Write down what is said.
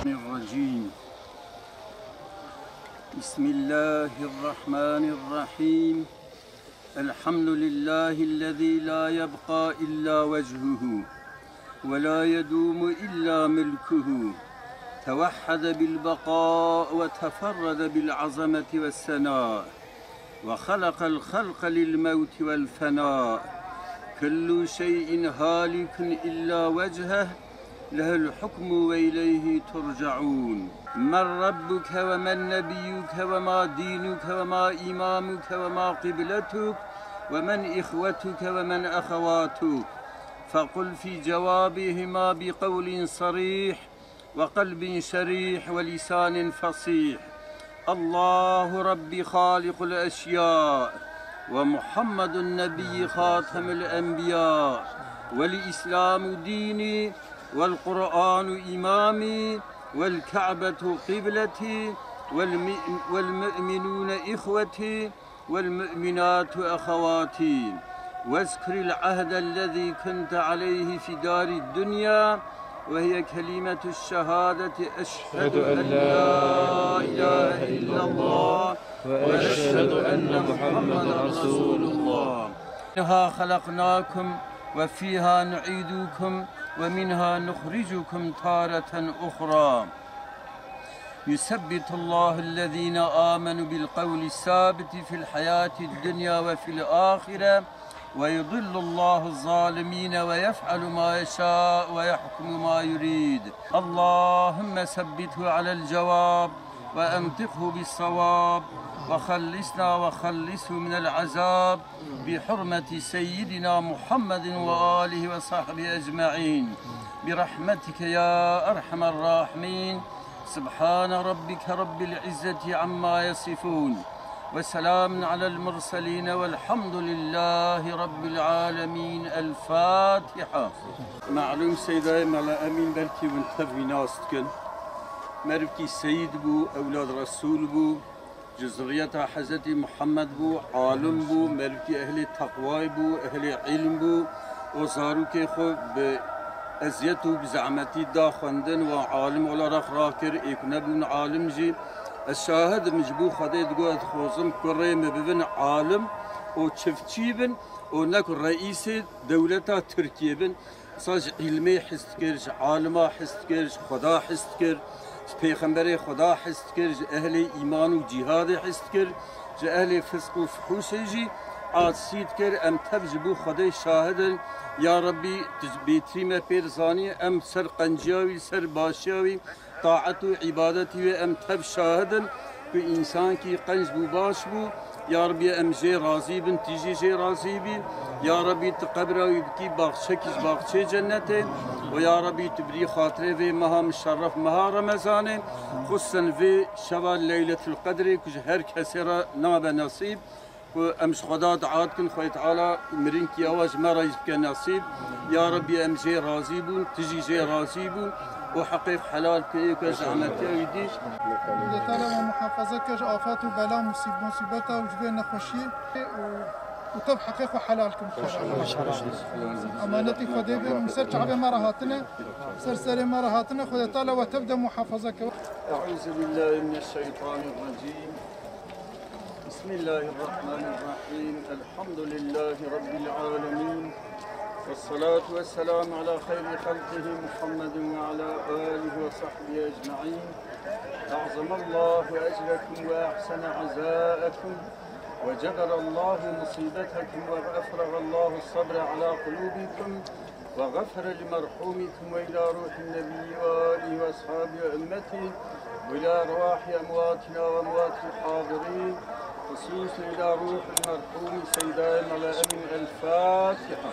الرجيم. بسم الله الرحمن الرحيم. الحمد لله الذي لا يبقى إلا وجهه ولا يدوم إلا ملكه، توحد بالبقاء وتفرد بالعظمة والثناء، وخلق الخلق للموت والفناء. كل شيء هالك إلا وجهه، له الحكم وإليه ترجعون. من ربك ومن نبيك وما دينك وما إمامك وما قبلتك ومن إخوتك ومن أخواتك؟ فقل في جوابهما بقول صريح وقلب شريح ولسان فصيح: الله ربي خالق الأشياء، ومحمد النبي خاتم الأنبياء، والإسلام ديني، والقرآن إمامي، والكعبة قبلتي، والمؤمنون إخوتي، والمؤمنات أخواتي. واذكر العهد الذي كنت عليه في دار الدنيا، وهي كلمة الشهادة: أشهد أن لا إله إلا الله وأشهد أن محمدا رسول الله. منها خلقناكم وفيها نعيدكم ومنها نخرجكم تارة أخرى. يثبت الله الذين آمنوا بالقول الثابت في الحياة الدنيا وفي الآخرة، ويضل الله الظالمين ويفعل ما يشاء ويحكم ما يريد. اللهم ثبته على الجواب وأنطقه بالصواب، وخلصنا وخلصه من العذاب بحرمة سيدنا محمد وآله وصحبه أجمعين برحمتك يا أرحم الراحمين. سبحان ربك رب العزة عما يصفون، وسلام على المرسلين، والحمد لله رب العالمين. الفاتحة. معلوم سيداي ملا أمين بلكي وانتبه ناستكن مربكي سيد بو، أولاد رسول بو، جزرية حضرت محمد بو، عالم بو، مربكي أهل تقوى بو، أهل علم بو، وزاروكي خو بأزيته بزعمتي دا خندن وعالم ولا رخ راكر إكنبون عالم جي. الشاهد مجبو خديد قوة خوزم كريم ببن عالم وشفتشي بن ونك رئيس دولة تركيا بن صاج علمي حستكرج، عالما حستكرج، خدا حستكر، پیغمبر خدا حستكر، أهل إيمان وجهاد حستكر، أهل فسق وفحوش جي عاصيد كر. أم تبجبو خدي شاهدا يا ربي بيتريم بيرزاني أم سر قنجاوي سر باشاوي طاعت و عبادتی و ام تب شاهدن که انسان کی قنج بو باش بو. یا ربی ام جی راضی بن تیجی جی راضی بی. یا ربی تقبراوی بکی باغچه کش باغچه جنته، و یا ربی تبری خاطره و مها مشرف مها رمضانه، خصوصا و شبا لیلة القدر کج هر کسی را ناب نصیب. و امش خدا دعات کن خوی تعالی مرین کی آواز مرایز بک نصیب. یا ربی ام جی راضی بون تیجی جی راضی بون وحقيق حلال كيك زعمتي ويديش. إذا طالما محافظة كاش آفات وبلاء مصيبتها وجبين نخوشي وتب حقيق وحلالكم إن شاء الله. أمانتي خدي مسرج على مرهاتنا سرسري مرهاتنا خدي طالما وتبدأ محافظة. أعوذ بالله من الشيطان الرجيم. بسم الله الرحمن الرحيم. الحمد لله رب العالمين، والصلاة والسلام على خير خلقه محمد وعلى آله وصحبه أجمعين. أعظم الله أجركم وأحسن عزاءكم وجبر الله مصيبتكم وأفرغ الله الصبر على قلوبكم وغفر لمرحومكم وإلى روح النبي وآله وأصحابه وأمته وإلى أرواح أمواتنا وأموات الحاضرين خصوصا إلى روح المرحوم سيدنا الأمين. الفاتحة.